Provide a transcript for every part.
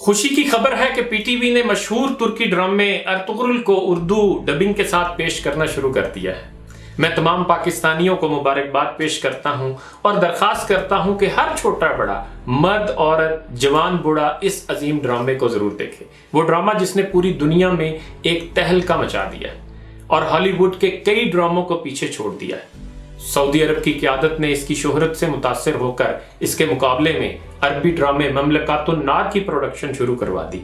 خوشی کی خبر ہے کہ پی ٹی وی نے مشہور ترکی ڈرامے ارطغرل کو اردو ڈبنگ کے ساتھ پیش کرنا شروع کر دیا ہے۔ میں تمام پاکستانیوں کو مبارکباد پیش کرتا ہوں اور درخواست کرتا ہوں کہ ہر چھوٹا بڑا، مرد عورت، جوان بوڑھا اس عظیم ڈرامے کو ضرور دیکھے۔ وہ ڈرامہ جس نے پوری دنیا میں ایک تہلکہ مچا دیا اور ہالی ووڈ کے کئی ڈراموں کو پیچھے چھوڑ دیا ہے۔ سعودی عرب کی قیادت نے اس کی شہرت سے متاثر ہو کر اس کے مقابلے میں عربی ڈرامے مملکات النار کی پروڈکشن شروع کروا دی۔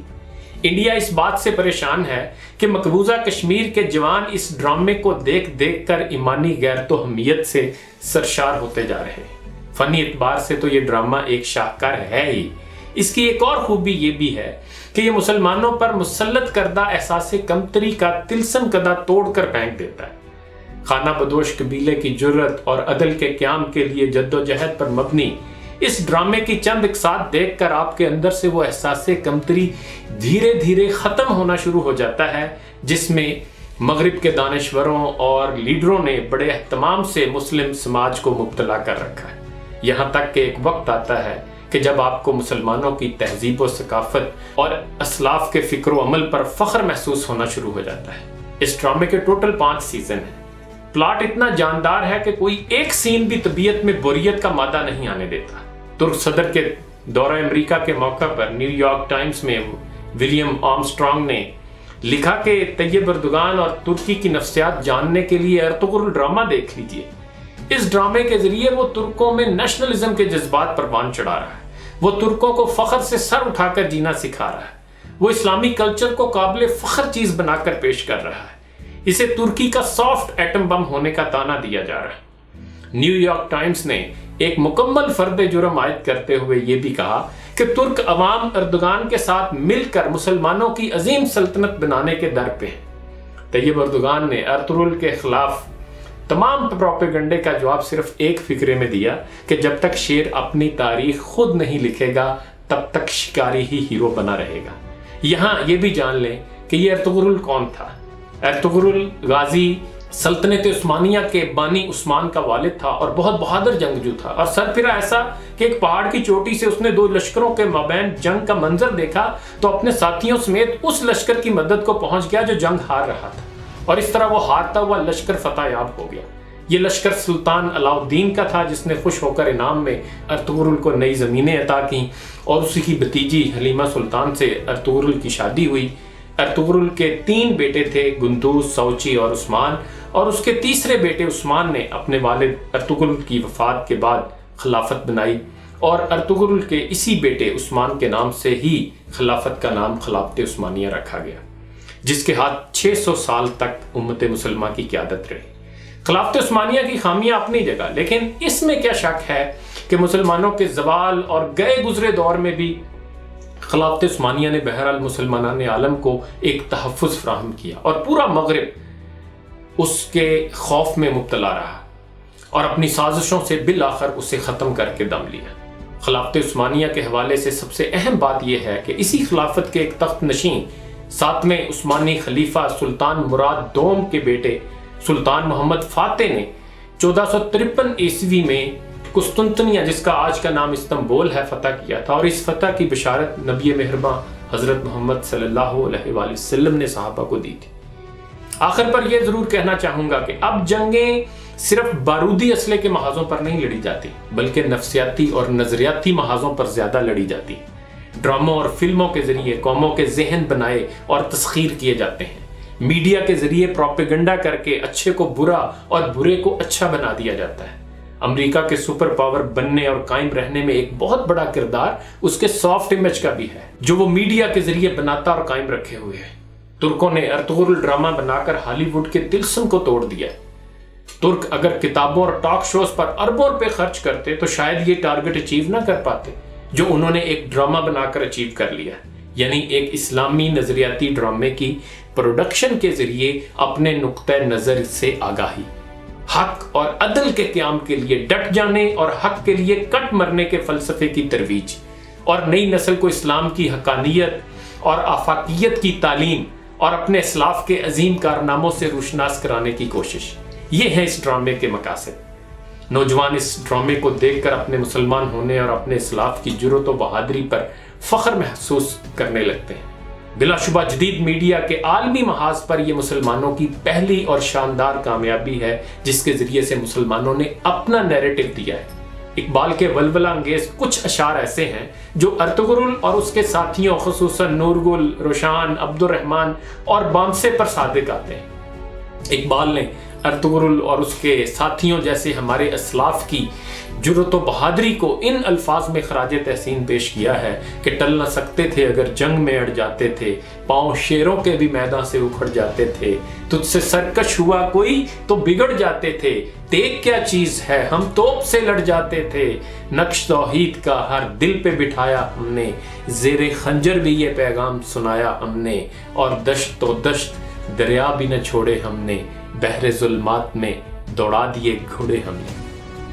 انڈیا اس بات سے پریشان ہے کہ مقبوضہ کشمیر کے جوان اس ڈرامے کو دیکھ دیکھ کر ایمانی غیرت و حمیت سے سرشار ہوتے جا رہے ہیں۔ فنی اعتبار سے تو یہ ڈرامہ ایک شاہکار ہے ہی۔ اس کی ایک اور خوبی یہ بھی ہے کہ یہ مسلمانوں پر مسلط کردہ احساس کمتری کا طلسم کدہ توڑ کر پھینک دیتا ہے۔ خانہ بدوش قبیلے کی جرت اور عدل کے قیام کے لیے جدوجہد پر مبنی اس ڈرامے کی چند اقساط دیکھ کر آپ کے اندر سے وہ احساس کمتری دھیرے دھیرے ختم ہونا شروع ہو جاتا ہے، جس میں مغرب کے دانشوروں اور لیڈروں نے بڑے اہتمام سے مسلم سماج کو مبتلا کر رکھا ہے۔ یہاں تک کہ ایک وقت آتا ہے کہ جب آپ کو مسلمانوں کی تہذیب و ثقافت اور اسلاف کے فکر و عمل پر فخر محسوس ہونا شروع ہو جاتا ہے۔ اس ڈرامے کے ٹوٹل 5 سیزن ہیں۔ پلاٹ اتنا جاندار ہے کہ کوئی ایک سین بھی طبیعت میں بوریت کا مادہ نہیں آنے دیتا۔ ترک صدر کے دورہ امریکہ کے موقع پر نیو یارک ٹائمز میں ولیم آرمسٹرانگ نے لکھا کہ طیب اردوغان اور ترکی کی نفسیات جاننے کے لیے ارطغرل ڈرامہ دیکھ لیجئے۔ اس ڈرامے کے ذریعے وہ ترکوں میں نیشنلزم کے جذبات پروان چڑھا رہا ہے۔ وہ ترکوں کو فخر سے سر اٹھا کر جینا سکھا رہا ہے۔ وہ اسلامی کلچر کو قابل فخر چیز بنا کر پیش کر رہا ہے۔ اسے ترکی کا سافٹ ایٹم بم ہونے کا تانا دیا جا رہا ہے۔ نیو یارک ٹائمز نے ایک مکمل فرد جرم عائد کرتے ہوئے یہ بھی کہا کہ ترک عوام اردوغان کے ساتھ مل کر مسلمانوں کی عظیم سلطنت بنانے کے در پہ ہیں۔ طیب اردوغان نے ارطغرل کے خلاف تمام پروپیگنڈے کا جواب صرف ایک فکرے میں دیا کہ جب تک شیر اپنی تاریخ خود نہیں لکھے گا تب تک شکاری ہی ہیرو بنا رہے گا۔ یہاں یہ بھی جان لیں کہ یہ ارطغرل کون تھا۔ ارطغرل غازی سلطنت عثمانیہ کے بانی عثمان کا والد تھا اور بہت بہادر جنگجو تھا، اور سرپھرا ایسا کہ ایک پہاڑ کی چوٹی سے اس نے 2 لشکروں کے مابین جنگ کا منظر دیکھا تو اپنے ساتھیوں سمیت اس لشکر کی مدد کو پہنچ گیا جو جنگ ہار رہا تھا، اور اس طرح وہ ہارتا ہوا لشکر فتح یاب ہو گیا۔ یہ لشکر سلطان علاء الدین کا تھا، جس نے خوش ہو کر انعام میں ارطغرل کو نئی زمینیں عطا کیں، اور اسی کی بھتیجی حلیمہ سلطان سے ارطغرل کی شادی ہوئی۔ ارطغرل کے 3 بیٹے تھے، گندوز، سوچی اور عثمان، اور اس کے تیسرے بیٹے عثمان نے اپنے والد ارطغرل کی وفات کے بعد خلافت بنائی، اور ارطغرل کے اسی بیٹے عثمان کے نام سے ہی خلافت کا نام خلافت عثمانیہ رکھا گیا، جس کے ہاتھ 600 سال تک امت مسلمہ کی قیادت رہی۔ خلافت عثمانیہ کی خامیاں اپنی جگہ، لیکن اس میں کیا شک ہے کہ مسلمانوں کے زوال اور گئے گزرے دور میں بھی خلافت عثمانیہ نے بہرحال مسلمانان عالم کو ایک تحفظ فراہم کیا، اور پورا مغرب اس کے خوف میں مبتلا رہا اور اپنی سازشوں سے بالآخر اسے ختم کر کے دم لیا۔ خلافت عثمانیہ کے حوالے سے سب سے اہم بات یہ ہے کہ اسی خلافت کے ایک تخت نشین 7ویں عثمانی خلیفہ سلطان مراد دوم کے بیٹے سلطان محمد فاتح نے 1453 عیسوی میں قسطنطنیہ، جس کا آج کا نام استنبول ہے، فتح کیا تھا، اور اس فتح کی بشارت نبی مہرباں حضرت محمد صلی اللہ علیہ وآلہ وسلم نے صحابہ کو دی تھی۔ آخر پر یہ ضرور کہنا چاہوں گا کہ اب جنگیں صرف بارودی اسلحے کے محاذوں پر نہیں لڑی جاتی، بلکہ نفسیاتی اور نظریاتی محاذوں پر زیادہ لڑی جاتی۔ ڈراموں اور فلموں کے ذریعے قوموں کے ذہن بنائے اور تسخیر کیے جاتے ہیں۔ میڈیا کے ذریعے پروپیگنڈا کر کے اچھے کو برا اور برے کو اچھا بنا دیا جاتا ہے۔ امریکہ کے سپر پاور بننے اور قائم رہنے میں ایک بہت بڑا کردار اس کے سافٹ امیج کا بھی ہے، جو وہ میڈیا کے ذریعے بناتا اور قائم رکھے ہوئے ہے۔ ترکوں نے ارطغرل ڈرامہ بنا کر ہالی ووڈ کے طلسم کو توڑ دیا ہے۔ ترک اگر کتابوں اور ٹاک شوز پر اربوں روپے خرچ کرتے تو شاید یہ ٹارگٹ اچیو نہ کر پاتے جو انہوں نے ایک ڈرامہ بنا کر اچیو کر لیا، یعنی ایک اسلامی نظریاتی ڈرامے کی پروڈکشن کے ذریعے اپنے نقطہ نظر سے آگاہی، حق اور عدل کے قیام کے لیے ڈٹ جانے اور حق کے لیے کٹ مرنے کے فلسفے کی ترویج، اور نئی نسل کو اسلام کی حقانیت اور آفاقیت کی تعلیم اور اپنے اسلاف کے عظیم کارناموں سے روشناس کرانے کی کوشش۔ یہ ہے اس ڈرامے کے مقاصد۔ نوجوان اس ڈرامے کو دیکھ کر اپنے مسلمان ہونے اور اپنے اسلاف کی جرات و بہادری پر فخر محسوس کرنے لگتے ہیں۔ بلا شبہ جدید میڈیا کے عالمی محاذ پر یہ مسلمانوں کی پہلی اور شاندار کامیابی ہے جس کے ذریعے سے مسلمانوں نے اپنا نیریٹو دیا ہے۔ اقبال کے ولولہ انگیز کچھ اشعار ایسے ہیں جو ارطغرل اور اس کے ساتھیوں خصوصاً نورگل، روشان، عبد الرحمن اور بامسے پر صادق آتے ہیں۔ اقبال نے ارطغرل اور اس کے ساتھیوں جیسے ہمارے اسلاف کی جرأت و بہادری کو ان الفاظ میں خراج تحسین پیش کیا ہے کہ ٹل نہ سکتے تھے اگر جنگ میں اڑ جاتے تھے، پاؤں شیروں کے بھی میدان سے اکھڑ جاتے تھے، تجھ سے سرکش ہوا کوئی تو بگڑ جاتے تھے، دیکھ کیا چیز ہے ہم توپ سے لڑ جاتے تھے، نقش توحید کا ہر دل پہ بٹھایا ہم نے، زیر خنجر بھی یہ پیغام سنایا ہم نے، اور دشت تو دشت دریا بھی نہ چھوڑے ہم نے، بحر ظلمات میں دوڑا دیے گھوڑے ہم نے۔